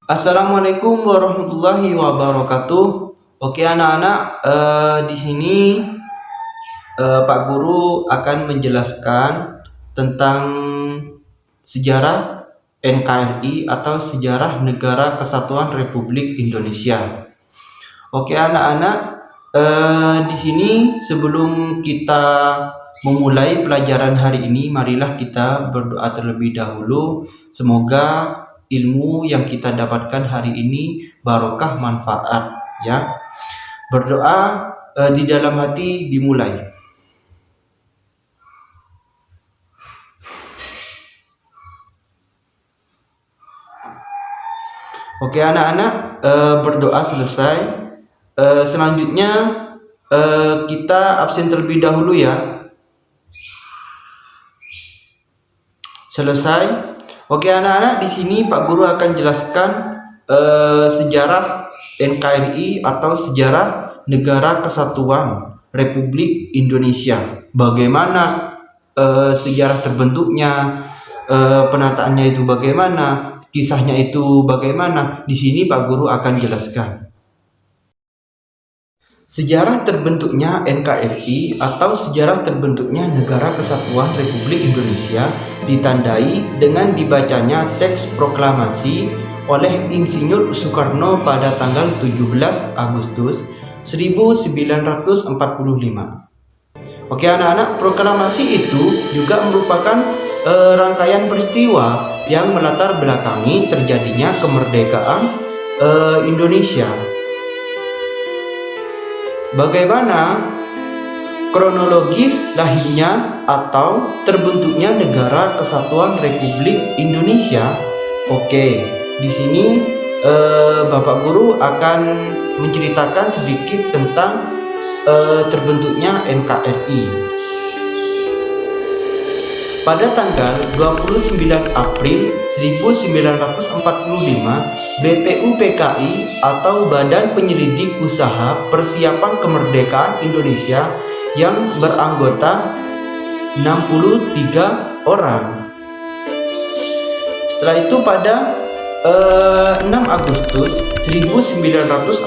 Assalamualaikum warahmatullahi wabarakatuh. Oke anak-anak, di sini Pak Guru akan menjelaskan tentang sejarah NKRI atau sejarah Negara Kesatuan Republik Indonesia. Oke anak-anak, di sini sebelum kita memulai pelajaran hari ini, marilah kita berdoa terlebih dahulu. Semoga ilmu yang kita dapatkan hari ini barokah manfaat, ya. Berdoa di dalam hati dimulai. Oke anak-anak, berdoa selesai. Selanjutnya kita absen terlebih dahulu ya. Selesai. Oke anak-anak, di sini Pak Guru akan jelaskan sejarah NKRI atau sejarah Negara Kesatuan Republik Indonesia. Bagaimana sejarah terbentuknya, penataannya itu bagaimana, kisahnya itu bagaimana. Di sini Pak Guru akan jelaskan. Sejarah terbentuknya NKRI atau sejarah terbentuknya Negara Kesatuan Republik Indonesia ditandai dengan dibacanya teks proklamasi oleh Insinyur Soekarno pada tanggal 17 Agustus 1945. Oke anak-anak, proklamasi itu juga merupakan rangkaian peristiwa yang melatar belakangi terjadinya kemerdekaan Indonesia. Bagaimana kronologis lahirnya atau terbentuknya Negara Kesatuan Republik Indonesia? Oke, di sini Bapak Guru akan menceritakan sedikit tentang terbentuknya NKRI. Pada tanggal 29 April 1945, BPUPKI atau Badan Penyelidik Usaha Persiapan Kemerdekaan Indonesia yang beranggota 63 orang. Setelah itu pada 6 Agustus 1945,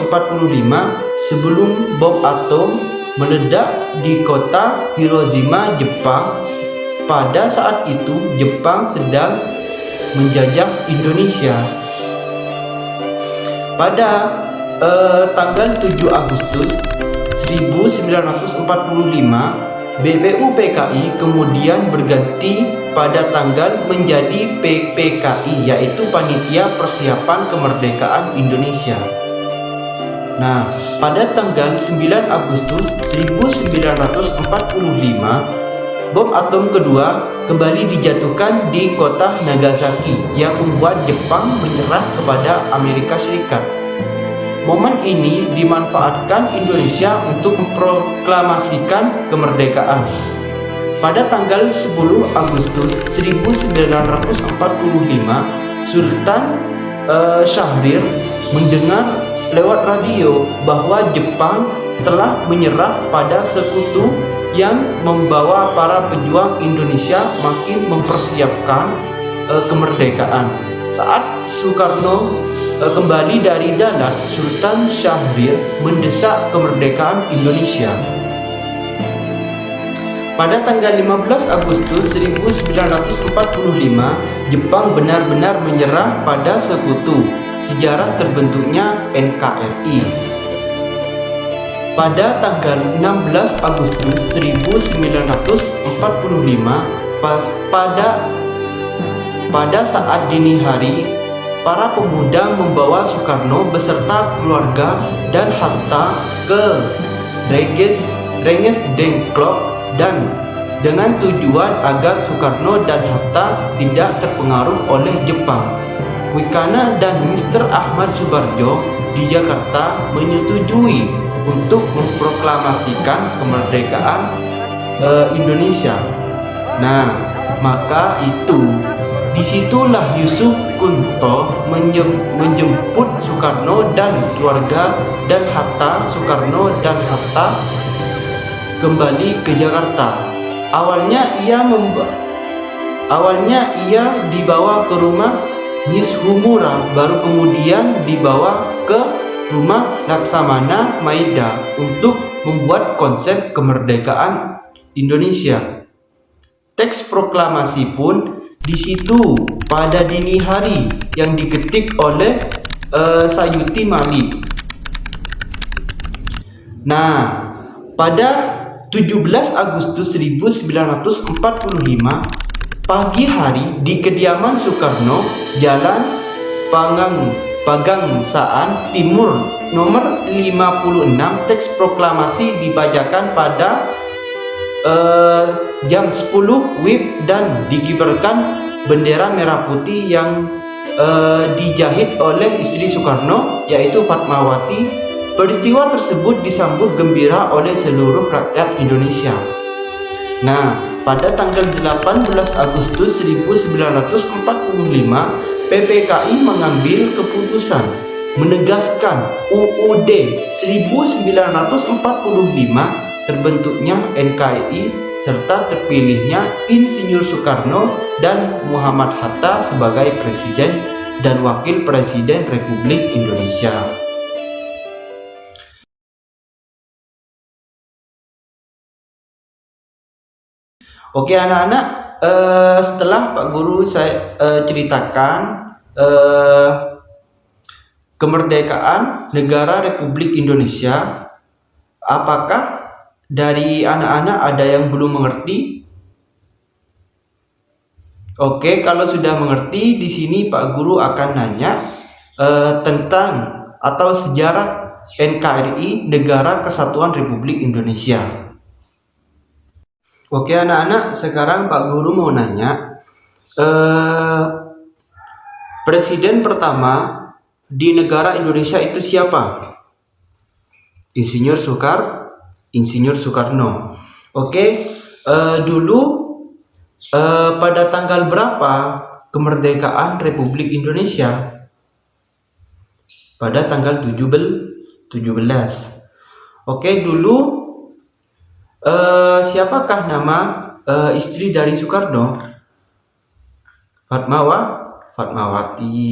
sebelum bom atom meledak di kota Hiroshima, Jepang. Pada saat itu Jepang sedang menjajah Indonesia. Pada tanggal 7 Agustus 1945, BPUPKI kemudian berganti pada tanggal menjadi PPKI, yaitu Panitia Persiapan Kemerdekaan Indonesia. Nah, pada tanggal 9 Agustus 1945, bom atom kedua kembali dijatuhkan di kota Nagasaki yang membuat Jepang menyerah kepada Amerika Serikat. Momen ini dimanfaatkan Indonesia untuk memproklamasikan kemerdekaan. Pada tanggal 10 Agustus 1945, Sultan Syahrir mendengar lewat radio bahwa Jepang telah menyerah pada sekutu yang membawa para pejuang Indonesia makin mempersiapkan kemerdekaan. Saat Soekarno kembali dari Dalat, Sultan Syahrir mendesak kemerdekaan Indonesia. Pada tanggal 15 Agustus 1945, Jepang benar-benar menyerah pada sekutu. Sejarah terbentuknya NKRI. Pada tanggal 16 Agustus 1945, pada saat dini hari, para pemuda membawa Soekarno beserta keluarga dan Hatta ke Rengas Dengklok dan dengan tujuan agar Soekarno dan Hatta tidak terpengaruh oleh Jepang. Wikana dan Mr. Ahmad Subarjo di Jakarta menyetujui untuk memproklamasikan kemerdekaan Indonesia. Nah, maka disitulah Yusuf Kunto menjemput Soekarno dan keluarga dan Hatta. Soekarno dan Hatta kembali ke Jakarta. Awalnya ia dibawa ke rumah Miss Humura baru kemudian dibawa ke rumah Laksamana Maida untuk membuat konsep kemerdekaan Indonesia. Teks proklamasi pun di situ pada dini hari yang diketik oleh Sayuti Malik. Nah, pada 17 Agustus 1945 pagi hari di kediaman Soekarno, Jalan Pagangsaan Timur nomor 56, teks proklamasi dibacakan pada jam 10 WIB dan dikibarkan bendera merah putih yang dijahit oleh istri Soekarno, yaitu Fatmawati. Peristiwa tersebut disambut gembira oleh seluruh rakyat Indonesia. Nah, pada tanggal 18 Agustus 1945, PPKI mengambil keputusan menegaskan UUD 1945, terbentuknya NKRI, serta terpilihnya Insinyur Soekarno dan Muhammad Hatta sebagai Presiden dan Wakil Presiden Republik Indonesia. Oke anak-anak, setelah Pak Guru saya ceritakan kemerdekaan negara Republik Indonesia, apakah dari anak-anak ada yang belum mengerti? Oke, kalau sudah mengerti, di sini Pak Guru akan nanya tentang atau sejarah NKRI, Negara Kesatuan Republik Indonesia. Oke anak-anak, sekarang Pak Guru mau nanya, presiden pertama di negara Indonesia itu siapa? Insinyur Soekarno. Oke, dulu pada tanggal berapa kemerdekaan Republik Indonesia? Pada tanggal 17. Oke, dulu siapakah nama istri dari Soekarno? Fatmawati.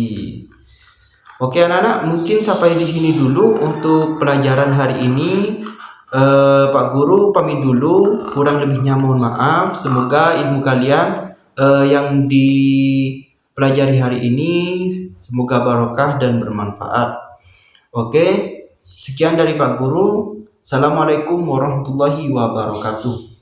Oke anak-anak, mungkin sampai di sini dulu untuk pelajaran hari ini. Pak Guru pamit dulu, kurang lebihnya mohon maaf. Semoga ilmu kalian yang dipelajari hari ini semoga barokah dan bermanfaat. Oke, sekian dari Pak Guru. Assalamualaikum warahmatullahi wabarakatuh.